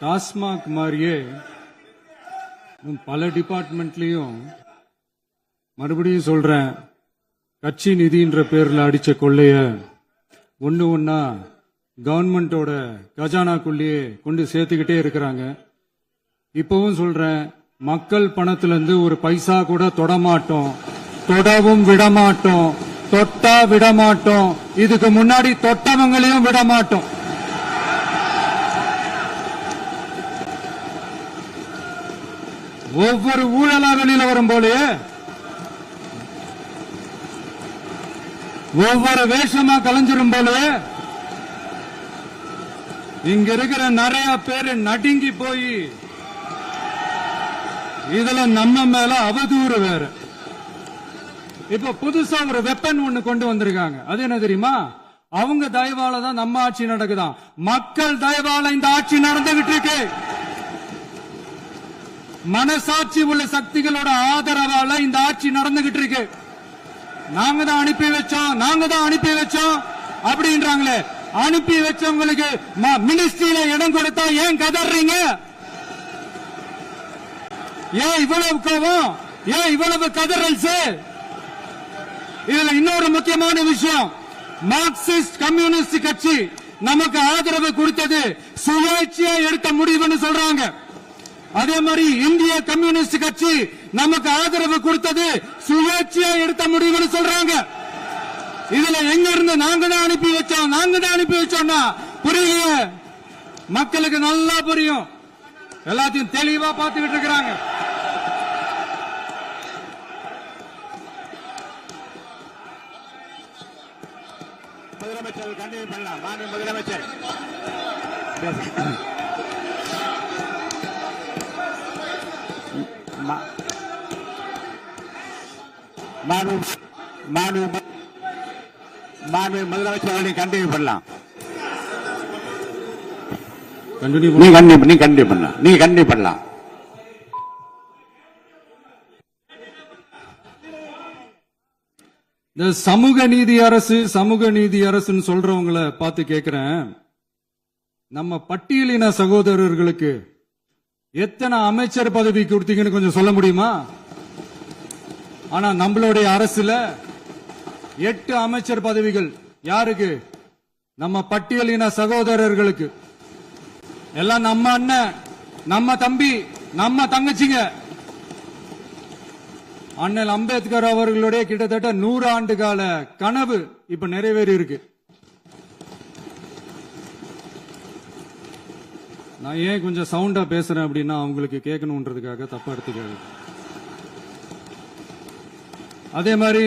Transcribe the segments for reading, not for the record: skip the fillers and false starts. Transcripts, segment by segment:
டாஸ்மாக் மாதிரியே பல டிபார்ட்மெண்ட்லயும் மறுபடியும் சொல்றேன், கட்சி நிதின்ற பேர்ல அடிச்ச கொள்ளைய ஒண்ணு ஒன்னா கவர்மெண்டோட கஜானாக்குள்ளேயே கொண்டு சேர்த்துக்கிட்டே இருக்கிறாங்க. இப்பவும் சொல்றேன், மக்கள் பணத்துல இருந்து ஒரு பைசா கூட தொடமாட்டோம், தொடவும் விடமாட்டோம், தொட்டா விடமாட்டோம், இதுக்கு முன்னாடி தொட்டவங்களையும் விடமாட்டோம். ஒவ்வொரு ஊழலாக வரும் போலயே ஒவ்வொரு வேஷமா கலைஞ்சிரும் போலயே இங்க இருக்கிற நிறைய பேரு நடுங்கி போய் இதுல நம்ம மேல அவதூறு வேற. இப்ப புதுசா ஒரு வெப்பன் ஒண்ணு கொண்டு வந்திருக்காங்க. அது என்ன தெரியுமா? அவங்க தயவால தான் நம்ம ஆட்சி நடக்குதான். மக்கள் தயவால இந்த ஆட்சி நடந்துகிட்டு இருக்கு. மனசாட்சி உள்ள சக்திகளோட ஆதரவால இந்த ஆட்சி நடந்துகிட்டு இருக்கு. நாங்க தான் அனுப்பி வச்சோம் அப்படின்றாங்களே. அனுப்பி வச்சவங்களுக்கு மினிஸ்ட்ரியில இடம் கொடுத்தா ஏன் கதறீங்க? ஏன் இவ்வளவு கோபம்? ஏன் இவ்வளவு கதறல்? இதுல இன்னொரு முக்கியமான விஷயம், மார்க்சிஸ்ட் கம்யூனிஸ்ட் கட்சி நமக்கு ஆதரவு கொடுத்தது சுயேட்சையா எடுத்த முடிவுன்னு சொல்றாங்க. அதே மாதிரி இந்திய கம்யூனிஸ்ட் கட்சி நமக்கு ஆதரவு கொடுத்தது சுயேட்சையா எடுத்த முடிவுன்னு சொல்றாங்க. இதுல எங்க இருந்து நாங்க தான் அனுப்பி வச்சோம்னா புரியல. மக்களுக்கு நல்லா புரியும், எல்லாத்தையும் தெளிவா பார்த்துக்கிட்டு இருக்கிறாங்க. முதலமைச்சர் கண்டினியூ பண்ணலாம். மாண்பு முதலமைச்சர் முதலமைச்சர் கண்டினியூ பண்ணலாம். நீ கண்டினியூ பண்ணலாம். இந்த சமூக நீதி அரசுன்னு சொல்றவங்களை பார்த்து கேட்கிறேன், நம்ம பட்டியலின சகோதரர்களுக்கு எத்தனை அமைச்சர் பதவி கொடுத்தீங்கன்னு கொஞ்சம் சொல்ல முடியுமா? ஆனா நம்மளுடைய அரசுல 8 அமைச்சர் பதவிகள் யாருக்கு? நம்ம பட்டியலின சகோதரர்களுக்கு. எல்லாம் நம்ம அண்ணன், நம்ம தம்பி, நம்ம தங்கச்சிங்க. அண்ணல் அம்பேத்கர் அவர்களுடைய கிட்டத்தட்ட 100 ஆண்டு கால கனவு இப்ப நிறைவேறி இருக்கு. நான் ஏன் கொஞ்சம் சவுண்டா பேசுறேன் அப்படின்னா அவங்களுக்கு கேட்கணும்ன்றதுக்காக, தப்பா எடுத்துக்காது. அதே மாதிரி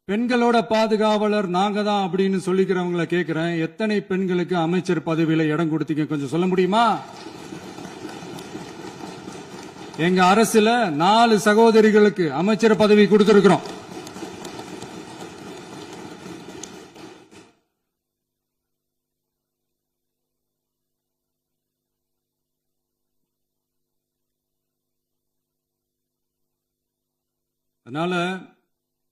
பெண்களோட பாதுகாவலர் நாங்க தான் அப்படின்னு சொல்லிக்கிறவங்களை கேட்கிறேன், எத்தனை பெண்களுக்கு அமைச்சர் பதவியில இடம் கொடுத்தீங்க கொஞ்சம் சொல்ல முடியுமா? எங்க அரசுல 4 சகோதரிகளுக்கு அமைச்சர் பதவி கொடுத்திருக்கிறோம். அதனால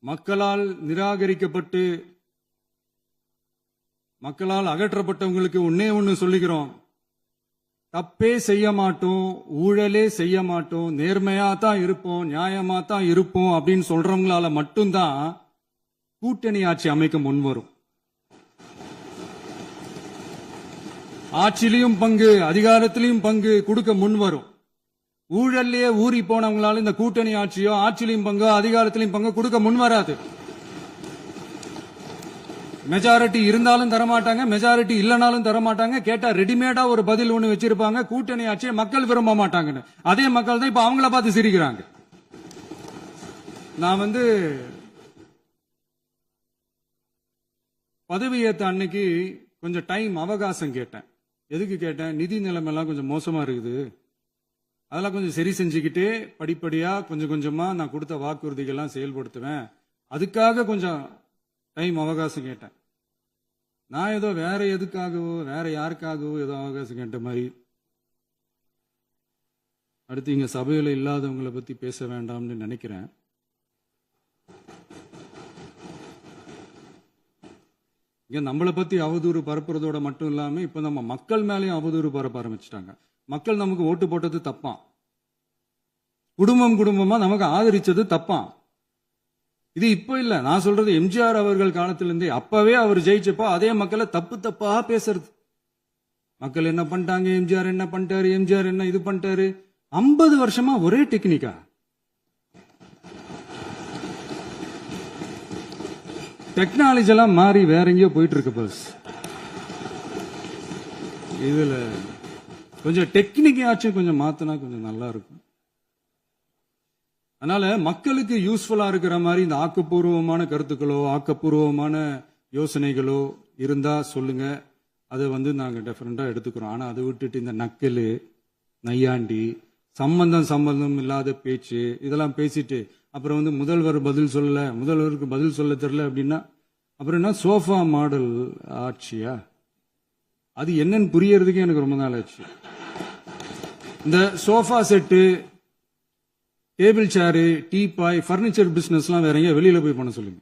மக்களால் நிராகரிக்கப்பட்டு மக்களால் அகற்றப்பட்டவங்களுக்கு ஒண்ணு சொல்லிக்கிறோம், தப்பே செய்ய மாட்டோம், ஊழலே செய்ய மாட்டோம், நேர்மையா தான் இருப்போம், நியாயமா தான் இருப்போம் அப்படின்னு சொல்றவங்களால மட்டும்தான் கூட்டணி ஆட்சி அமைக்க முன்வரும். ஆட்சியிலையும் பங்கு, அதிகாரத்திலையும் பங்கு கொடுக்க முன்வரும். ஊழல்லையே ஊறி போனவங்களால இந்த கூட்டணி ஆட்சியோ ஆட்சியிலையும் பங்கு அதிகாரத்திலையும் பங்கு கொடுக்க முன்வராது. மெஜாரிட்டி இருந்தாலும் தரமாட்டாங்க, மெஜாரிட்டி இல்லனாலும் தரமாட்டாங்க. கேட்டா ரெடிமேடா ஒரு பதில் ஒண்ணு வச்சிருப்பாங்க, கூட்டணி ஆட்சியை மக்கள் விரும்ப மாட்டாங்கன்னு. அதே மக்கள் தான் இப்ப அவங்கள பார்த்து சிரிக்கிறாங்க. நான் பதவி ஏத்த அன்னைக்கு கொஞ்சம் டைம் அவகாசம் கேட்டேன். எதுக்கு கேட்டேன்? நிதி நிலைமை எல்லாம் கொஞ்சம் மோசமா இருக்குது, அதெல்லாம் கொஞ்சம் சரி செஞ்சுக்கிட்டே படிப்படியா கொஞ்சம் கொஞ்சமா நான் கொடுத்த வாக்குறுதிகள்லாம் செயல்படுத்துவேன், அதுக்காக கொஞ்சம் டைம் அவகாசம் கேட்டேன். நான் ஏதோ வேற எதுக்காகவோ வேற யாருக்காகவோ ஏதோ அவகாசம் கேட்ட மாதிரி. அடுத்து இங்க சபையில இல்லாதவங்களை பத்தி பேச வேண்டாம்னு நினைக்கிறேன். இங்க நம்மளை பத்தி அவதூறு பரப்புறதோட மட்டும் இல்லாம இப்ப நம்ம மக்கள் மேலேயும் அவதூறு பரப்ப ஆரம்பிச்சிட்டாங்க. மக்கள் நமக்கு ஓட்டு போட்டது தப்பான், குடும்பம் குடும்பமா நமக்கு ஆதரிச்சது தப்பான். இது இப்ப இல்ல, நான் சொல்றது எம்ஜிஆர் அவர்கள் காலத்திலிருந்தே. அப்பவே அவர் ஜெயிச்சப்போ அதே மக்களை தப்பு தப்பா பேசுறது. மக்கள் என்ன பண்ணிட்டாங்க, எம்ஜிஆர் என்ன பண்ணிட்டாரு, எம்ஜிஆர் என்ன இது பண்ணிட்டாரு. 50 வருஷமா ஒரே டெக்னிக்கா. டெக்னாலஜி எல்லாம் மாறி வேற எங்கேயோ போயிட்டு இருக்கு பஸ். இதுல கொஞ்சம் டெக்னிக்காச்சும் கொஞ்சம் மாத்தினா கொஞ்சம் நல்லா இருக்கும். அதனால மக்களுக்கு யூஸ்ஃபுல்லா இருக்கிற மாதிரி இந்த ஆக்கப்பூர்வமான கருத்துக்களோ ஆக்கப்பூர்வமான யோசனைகளோ இருந்தா சொல்லுங்க, அதை நாங்க டெஃபரெண்டா எடுத்துக்கிறோம். ஆனா அதை விட்டுட்டு இந்த நக்கலு நையாண்டி சம்பந்தம் இல்லாத பேச்சு இதெல்லாம் பேசிட்டு அப்புறம் முதல்வர் பதில் சொல்லல, முதல்வருக்கு பதில் சொல்ல தெரியல அப்படின்னா அப்புறம் என்ன சோஃபா மாடல் ஆட்சியா? அது என்னன்னு புரியறதுக்கே எனக்கு ரொம்ப நாள் ஆச்சு. இந்த sofa set, table chair, teapoy, furniture பிசினஸ்லாம் வேற எங்க வெளியில போய் பண்ண சொல்லுங்க.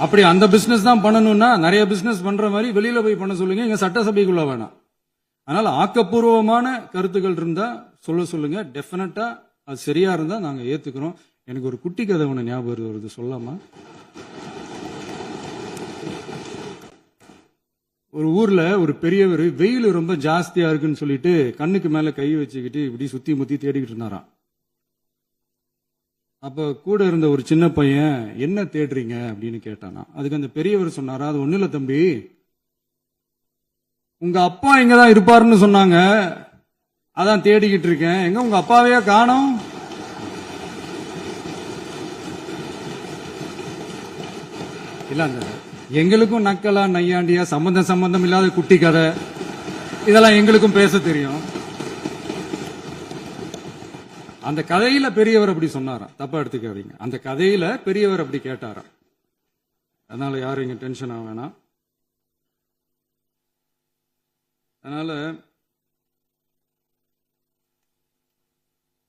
அப்படி அந்த பிசினஸ் தான் பண்ணணும்னா நிறைய பிசினஸ் பண்ற மாதிரி வெளியில போய் பண்ண சொல்லுங்க, இங்க சட்டசபைக்குள்ள வேணாம். அதனால ஆக்கப்பூர்வமான கருத்துக்கள் இருந்தா சொல்லுங்க, டெஃபினட்டா அது சரியா இருந்தா நாங்க ஏத்துக்கிறோம். எனக்கு ஒரு குட்டி கதை ஒண்ணு ஞாபகம் வருது, சொல்லாமா? ஒரு ஊர்ல ஒரு பெரியவர் வெயில் ரொம்ப ஜாஸ்தியா இருக்குன்னு சொல்லிட்டு கண்ணுக்கு மேல கை வச்சுக்கிட்டு இப்படி சுத்தி முத்தி தேடிக்கிட்டு இருந்தாராம். அப்ப கூட இருந்த ஒரு சின்ன பையன் என்ன தேடுறீங்க அப்படின்னு கேட்டானா. அதுக்கு அந்த பெரியவர் சொன்னாரா, அது ஒண்ணு இல்ல தம்பி, உங்க அப்பா இங்கதான் இருப்பாருன்னு சொன்னாங்க, அதான் தேடிக்கிட்டு இருக்கேன். எங்க உங்க அப்பாவையா காணோம்? இல்ல எங்களுக்கும் நக்கலா நையாண்டியா சம்பந்தம் இல்லாத குட்டி கதை இதெல்லாம் எங்களுக்கும் பேச தெரியும். அந்த கதையில பெரியவர் அப்படி சொன்னாராம், தப்பா எடுத்துக்காதீங்க. அந்த கதையில பெரியவர் அப்படி கேட்டாராம். அதனால யாரும் இங்க டென்ஷன் ஆக வேணாம். அதனால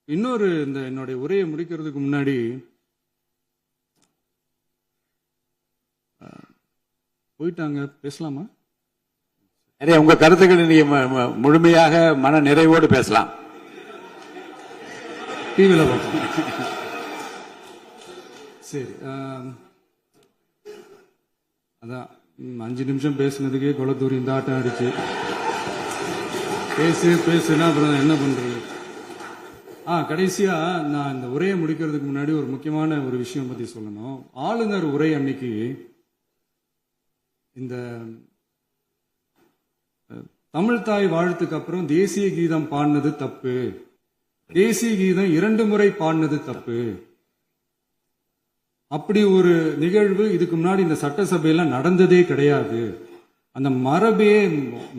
இன்னொரு இந்த என்னுடைய உரையை முடிக்கிறதுக்கு முன்னாடி போயிட்டாங்க, பேசலாமா? உங்க கருத்துக்களை நீங்க முழுமையாக மன நிறைவோடு பேசலாம். டிவில சரி. அதான் 5 நிமிஷம் பேசுனதுக்கே கொளத்தூரி இந்த ஆட்டம் அடிச்சு பேசுனா அப்புறம் என்ன பண்றது? கடைசியா நான் இந்த உரையை முடிக்கிறதுக்கு முன்னாடி ஒரு முக்கியமான ஒரு விஷயம் பத்தி சொல்லணும். ஆளுநர் உரை அன்னைக்கு இந்த தமிழ் தாய் வாழ்த்துக்கு அப்புறம் தேசிய கீதம் பாடினது தப்பு, தேசிய கீதம் 2 முறை பாடினது தப்பு, அப்படி ஒரு நிகழ்வு இதுக்கு முன்னாடி இந்த சட்டசபையில நடந்ததே கிடையாது, அந்த மரபையே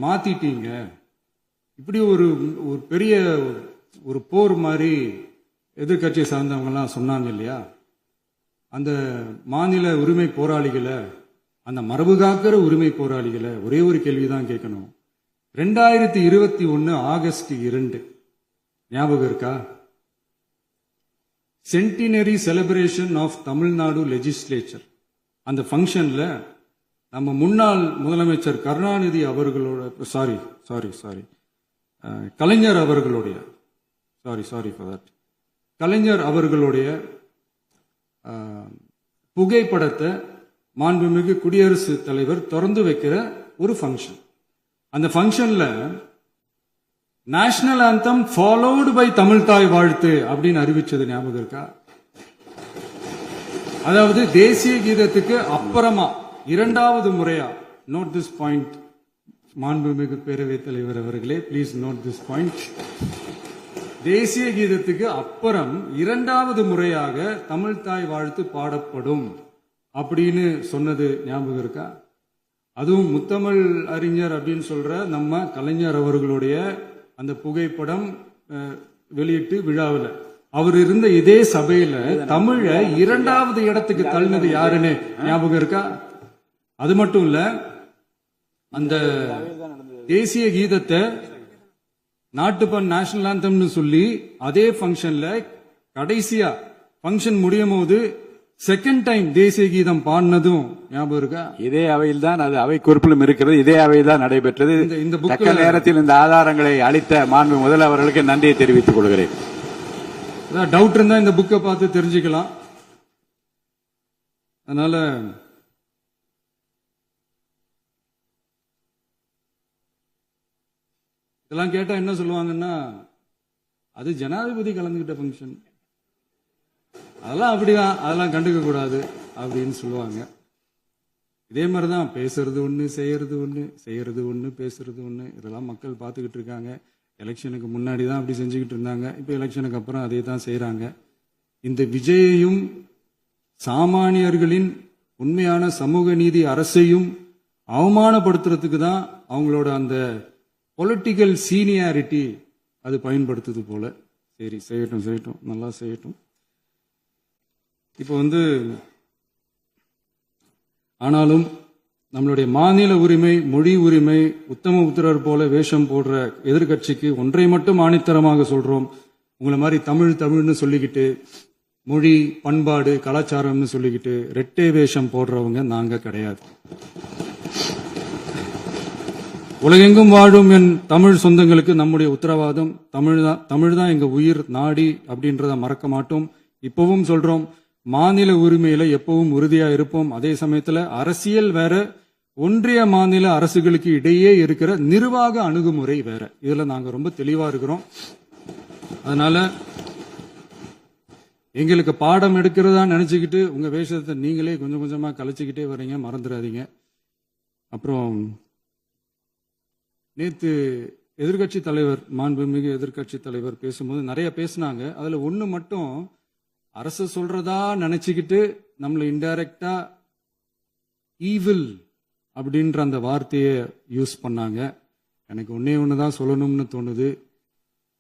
மாத்திட்டீங்க, இப்படி ஒரு பெரிய ஒரு போர் மாதிரி எதிர்கட்சியை சார்ந்தவங்க எல்லாம் சொன்னாங்க இல்லையா? அந்த மாநில உரிமை போராளிகளை, அந்த மரபு காக்கிற உரிமை போராளிகளை ஒரே ஒரு கேள்விதான் கேட்கணும். 2021 ஆகஸ்ட் 2 ஞாபகம் இருக்கா? Centenary celebration of Tamil Nadu legislature. அந்த ஃபங்க்ஷன்ல நம்ம முன்னாள் முதலமைச்சர் கருணாநிதி அவர்களோட கலைஞர் அவர்களுடைய கலைஞர் அவர்களுடைய புகைப்படத்தை மாண்புமிகு குடியரசுத் தலைவர் திறந்து வைக்கிற ஒரு ஃபங்க்ஷன். அந்த ஃபங்க்ஷன்ல national anthem followed by Tamil Thai Vazhthu அப்படின்னு அறிவிச்சது ஞாபகம் இருக்கா? அதாவது தேசிய கீதத்துக்கு அப்புறமா 2வது முறையா, நோட் திஸ் பாயிண்ட் மாண்புமிகு பேரவைத் தலைவர் அவர்களே, பிளீஸ் நோட் திஸ் பாயிண்ட். தேசிய கீதத்துக்கு அப்புறம் 2வது முறையாக தமிழ் தாய் வாழ்த்து பாடப்படும் அப்படின்னு சொன்னது ஞாபகம் இருக்கா? அதுவும் முத்தமிழ் அறிஞர் அப்படின்னு சொல்ற நம்ம கலைஞர் அவர்களுடைய அந்த புகைப்படம் வெளியிட்டு விழாவில் அவர் இருந்த இதே சபையில தமிழ 2வது இடத்துக்கு தள்ளினது யாருன்னு ஞாபகம் இருக்கா? அது மட்டும் இல்ல, அந்த தேசிய கீதத்தை நாட்டுப்பண் நேஷனல் ஆந்தம்னு சொல்லி அதே ஃபங்க்ஷன்ல கடைசியா ஃபங்க்ஷன் முடியும் போது செகண்ட் டைம் தேசிய கீதம் பாடினதும் ஞாபகம் இருக்கா? இதே அவையில் தான், அது அவை குறிப்பிலும் இருக்கிறது, இதே அவையில் தான் நடைபெற்றது. இந்த தக்க நேரத்தில் இந்த ஆதாரங்களை அளித்த மாண்பு முதல்வர்களுக்கு நன்றியை தெரிவித்துக் கொள்கிறேன். டவுட் இருந்தா இந்த புக்கை பார்த்து தெரிஞ்சுக்கலாம். அதனால இதெல்லாம் கேட்டா என்ன சொல்லுவாங்கன்னா, அது ஜனாதிபதி கலந்துகிட்ட ஃபங்க்ஷன், அதெல்லாம் அப்படிதான், அதெல்லாம் கண்டுக்க கூடாது அப்படின்னு சொல்லுவாங்க. இதே மாதிரிதான் பேசுறது ஒண்ணு, செய்யறது ஒண்ணு, செய்யறது ஒண்ணு, பேசுறது ஒண்ணு. இதெல்லாம் மக்கள் பார்த்துக்கிட்டு இருக்காங்க. எலெக்ஷனுக்கு முன்னாடி தான் அப்படி செஞ்சுக்கிட்டு இருந்தாங்க. இப்ப எலெக்ஷனுக்கு அப்புறம் அதே தான் செய்யறாங்க. இந்த விஜயையும் சாமானியர்களின் உண்மையான சமூக நீதி அரசையும் அவமானப்படுத்துறதுக்கு தான் அவங்களோட அந்த பொலிட்டிக்கல் சீனியாரிட்டி அது பயன்படுத்துது போல. சரி, செய்யட்டும் செய்யட்டும், நல்லா செய்யட்டும். இப்போ ஆனாலும் நம்மளுடைய மாநில உரிமை, மொழி உரிமை, உத்தம புத்திரர் போல வேஷம் போடுற எதிர்கட்சிக்கு ஒன்றை மட்டும் ஆணித்தரமாக சொல்றோம். உங்களை மாதிரி தமிழ்னு சொல்லிக்கிட்டு, மொழி, பண்பாடு, கலாச்சாரம்னு சொல்லிக்கிட்டு ரெட்டை வேஷம் போடுறவங்க நாங்க கிடையாது. உலகெங்கும் வாழும் என் தமிழ் சொந்தங்களுக்கு நம்முடைய உத்தரவாதம் தமிழ் தான் எங்க உயிர் நாடி அப்படின்றத மறக்க மாட்டோம். இப்பவும் சொல்றோம், மாநில உரிமையில எப்பவும் உறுதியா இருப்போம். அதே சமயத்துல அரசியல் வேற, ஒன்றிய மாநில அரசுகளுக்கு இடையே இருக்கிற நிர்வாக அணுகுமுறை வேற. இதுல நாங்க ரொம்ப தெளிவா இருக்கிறோம். அதனால எங்களுக்கு பாடம் எடுக்கிறதா நினைச்சுக்கிட்டு உங்க வேஷத்தை நீங்களே கொஞ்சம் கொஞ்சமா கலைச்சுக்கிட்டே வர்றீங்க, மறந்துடாதீங்க. அப்புறம் நேத்து எதிர்கட்சி தலைவர், மாண்புமிகு எதிர்கட்சி தலைவர் பேசும்போது நிறைய பேசினாங்க. அதுல ஒண்ணு மட்டும், அரசு சொல்றதா நினைச்சுக்கிட்டு நம்மள இன்டைரக்டா ஈவில் அப்படின்ற அந்த வார்த்தையை யூஸ் பண்ணாங்க. எனக்கு ஒண்ணுதான் சொல்லணும்னு தோணுது.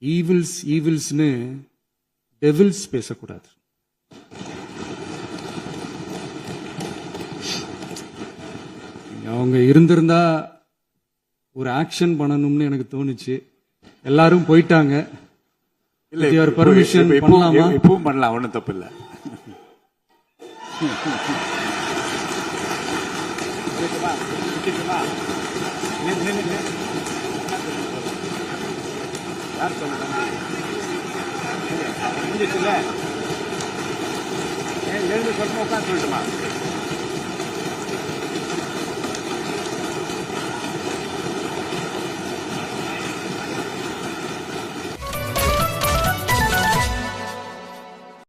ஈவில்ஸ்னு டெவில்ஸ் பேசக்கூடாது. அவங்க இருந்திருந்தா ஒரு ஆக்ஷன் பண்ணணும்னு எனக்கு தோணுச்சு. எல்லாரும் போயிட்டாங்க. பர்மிஷன் பண்ணலாமா? இப்பவும் பண்ணலாம், ஒன்றும் தப்பு இல்லை. சொல்லுமா?